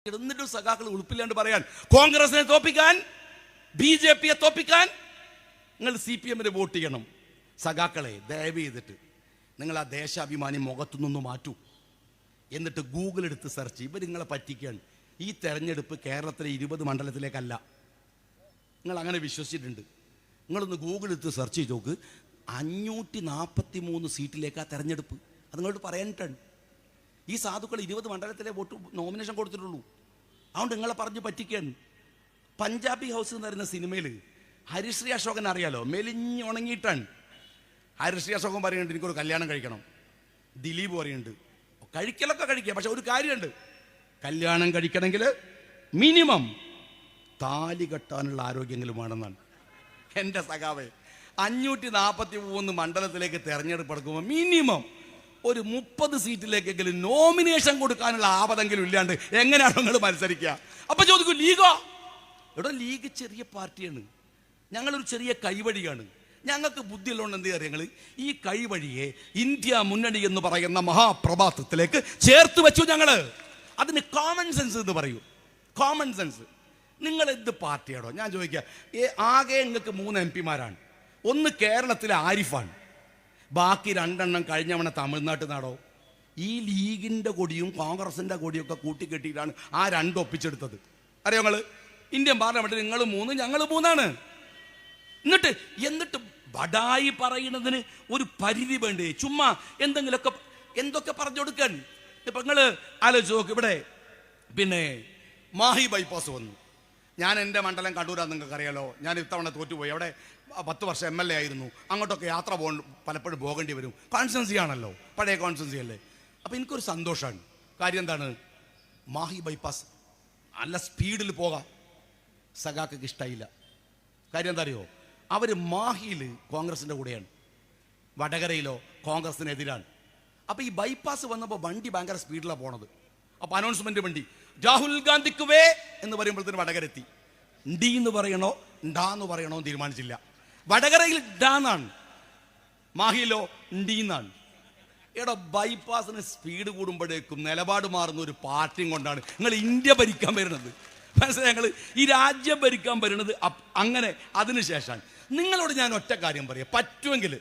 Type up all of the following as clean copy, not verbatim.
എന്നിട്ടും സഖാക്കൾ ഉളുപ്പില്ലാണ്ട് പറയാൻ കോൺഗ്രസിനെ തോപ്പിക്കാൻ, BJP-യെ തോപ്പിക്കാൻ നിങ്ങൾ CPM-ന് വോട്ട് ചെയ്യണം. സഖാക്കളെ ദയവ് ചെയ്തിട്ട് നിങ്ങൾ ആ ദേശാഭിമാനി മുഖത്തുനിന്ന് മാറ്റൂ. എന്നിട്ട് ഗൂഗിൾ എടുത്ത് സെർച്ച്. ഇവർ നിങ്ങളെ പറ്റിക്കുകയാണ്. ഈ തെരഞ്ഞെടുപ്പ് കേരളത്തിലെ 20 മണ്ഡലത്തിലേക്കല്ല. നിങ്ങൾ അങ്ങനെ വിശ്വസിച്ചിട്ടുണ്ട്. നിങ്ങളൊന്ന് ഗൂഗിൾ എടുത്ത് സെർച്ച് ചെയ്ത് നോക്ക്. 543 സീറ്റിലേക്കാ തെരഞ്ഞെടുപ്പ്. അത് നിങ്ങളോട് പറയാനിട്ടാണ്. ഈ സാധുക്കൾ 20 മണ്ഡലത്തിലെ വോട്ട് നോമിനേഷൻ കൊടുത്തിട്ടുള്ളൂ. അതുകൊണ്ട് നിങ്ങളെ പറഞ്ഞ് പറ്റിക്കുകയാണ്. പഞ്ചാബി ഹൗസ് എന്ന് പറയുന്ന സിനിമയിൽ ഹരിശ്രീ അശോകൻ അറിയാലോ, മെലിഞ്ഞുണങ്ങിയിട്ടാണ്. ഹരിശ്രീ അശോകൻ പറയുന്നുണ്ട് എനിക്കൊരു കല്യാണം കഴിക്കണം. ദിലീപ് പറയുന്നുണ്ട് കഴിക്കലൊക്കെ കഴിക്കുക, പക്ഷെ ഒരു കാര്യമുണ്ട്, കല്യാണം കഴിക്കണമെങ്കിൽ മിനിമം താലി കെട്ടാനുള്ള ആരോഗ്യങ്ങളും വേണമെന്നാണ്. എൻ്റെ സഖാവേ, 543 മണ്ഡലത്തിലേക്ക് തെരഞ്ഞെടുപ്പ് എടുക്കുമ്പോൾ മിനിമം ഒരു 30 സീറ്റിലേക്കെങ്കിലും നോമിനേഷൻ കൊടുക്കാനുള്ള ആപതെങ്കിലും ഇല്ലാണ്ട് എങ്ങനെയാണ് നിങ്ങൾ മത്സരിക്കുക? അപ്പൊ ചോദിക്കൂ, ലീഗോ? ഇവിടെ ലീഗ് ചെറിയ പാർട്ടിയാണ്, ഞങ്ങളൊരു ചെറിയ കൈവഴിയാണ്. ഞങ്ങൾക്ക് ബുദ്ധിയുള്ളതുകൊണ്ട് എന്ത് ചെയ്യാം, ഞങ്ങൾ ഈ കൈവഴിയെ ഇന്ത്യ മുന്നണി എന്ന് പറയുന്ന മഹാപ്രഭാതത്തിലേക്ക് ചേർത്ത് വെച്ചു. ഞങ്ങൾ അതിന് കോമൺ സെൻസ് എന്ന് പറയൂ. Common sense. നിങ്ങൾ എന്ത് പാർട്ടിയാണോ? ഞാൻ ചോദിക്കുക, ആകെ നിങ്ങൾക്ക് 3 MP-മാരാണ്. ഒന്ന് കേരളത്തിലെ ആരിഫാണ്, ബാക്കി 2 എണ്ണം കഴിഞ്ഞവണ തമിഴ്നാട്ടിൽ നിന്നാണോ. ഈ ലീഗിൻ്റെ കൊടിയും കോൺഗ്രസിൻ്റെ കൊടിയും ഒക്കെ കൂട്ടിക്കെട്ടിയിട്ടാണ് ആ 2 ഒപ്പിച്ചെടുത്തത്. അറിയോ നിങ്ങൾ? ഇന്ത്യൻ പാർലമെന്റിൽ നിങ്ങൾ 3, ഞങ്ങൾ 3ആണ്. എന്നിട്ട് ബഡായി പറയുന്നതിന് ഒരു പരിധി വേണ്ടേ? ചുമ്മാ എന്തൊക്കെ പറഞ്ഞു കൊടുക്കാൻ. ഇപ്പൊ നിങ്ങൾ ആലോചിച്ച് നോക്ക്. ഇവിടെ പിന്നെ മാഹി ബൈപ്പാസ് വന്നു. ഞാൻ എൻ്റെ മണ്ഡലം കണ്ണൂരാന്ന് നിങ്ങൾക്ക് അറിയാലോ. ഞാൻ ഇത്തവണ തോറ്റുപോയി. അവിടെ 10 വർഷം MLA ആയിരുന്നു. അങ്ങോട്ടൊക്കെ യാത്ര പലപ്പോഴും പോകേണ്ടി വരും. കോൺസ്റ്റൻസി ആണല്ലോ, പഴയ കോൺസ്റ്റൻസി അല്ലേ. അപ്പം എനിക്കൊരു സന്തോഷമാണ്. കാര്യം എന്താണ്? മാഹി ബൈപ്പാസ് നല്ല സ്പീഡിൽ പോകാം. സഖാക്ക് ഇഷ്ടമായില്ല. കാര്യം എന്താ അറിയോ? അവർ മാഹിയിൽ കോൺഗ്രസിൻ്റെ കൂടെയാണ്, വടകരയിലോ കോൺഗ്രസിനെതിരാണ്. അപ്പോൾ ഈ ബൈപ്പാസ് വന്നപ്പോൾ വണ്ടി ഭയങ്കര സ്പീഡിലാണ് പോണത്. അപ്പോൾ അനൗൺസ്മെൻറ്റ് വണ്ടി രാഹുൽ ഗാന്ധിക്ക് വേ എന്ന് പറയുമ്പോഴത്തേന് വടകരെത്തി. ഡി എന്ന് പറയണോ ഡാന്ന് പറയണോ എന്ന് തീരുമാനിച്ചില്ല. വടകരയിൽ ഡാന്നാണ്, മാഹിയിലോ ഡി എന്നാണ്. എടാ, ബൈപ്പാസിന് സ്പീഡ് കൂടുമ്പോഴേക്കും നിലപാട് മാറുന്ന ഒരു പാർട്ടിയും കൊണ്ടാണ് നിങ്ങൾ ഇന്ത്യ ഭരിക്കാൻ വരുന്നത്. മനസ്സിലായി? ഞങ്ങൾ ഈ രാജ്യം ഭരിക്കാൻ വരുന്നത് അങ്ങനെ. അതിനുശേഷമാണ് നിങ്ങളോട് ഞാൻ ഒറ്റ കാര്യം പറയാം. പറ്റുമെങ്കിൽ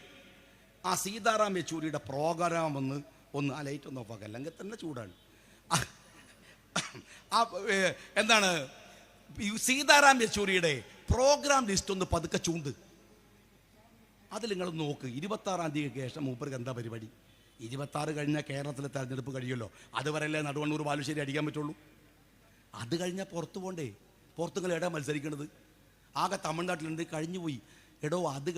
ആ സീതാറാം യെച്ചൂരിയുടെ പ്രോഗ്രാം ഒന്ന് ആ ലൈറ്റ് ഒന്ന് ഓഫാക്കുക, അല്ലെങ്കിൽ തന്നെ ചൂടാണ്. എന്താണ് സീതാറാം യെച്ചൂരിയുടെ പ്രോഗ്രാം ലിസ്റ്റ് ഒന്ന് പതുക്കെ ചൂണ്ട്. അതിൽ നിങ്ങൾ നോക്ക്. 26-ാം തീയതിക്ക് ശേഷം മൂപ്പർക്ക് എന്താ പരിപാടി? 26 കഴിഞ്ഞാൽ കേരളത്തിലെ തെരഞ്ഞെടുപ്പ് കഴിയുമല്ലോ. അതുവരെയല്ലേ നടുവണ്ണൂർ ബാലുശ്ശേരി അടിക്കാൻ പറ്റുള്ളൂ. അത് കഴിഞ്ഞാൽ പുറത്ത് പോകണ്ടേ? പുറത്തുങ്ങൾ എവിടെ മത്സരിക്കണത്? ആകെ തമിഴ്നാട്ടിലുണ്ട്, കഴിഞ്ഞുപോയി. എടോ അത്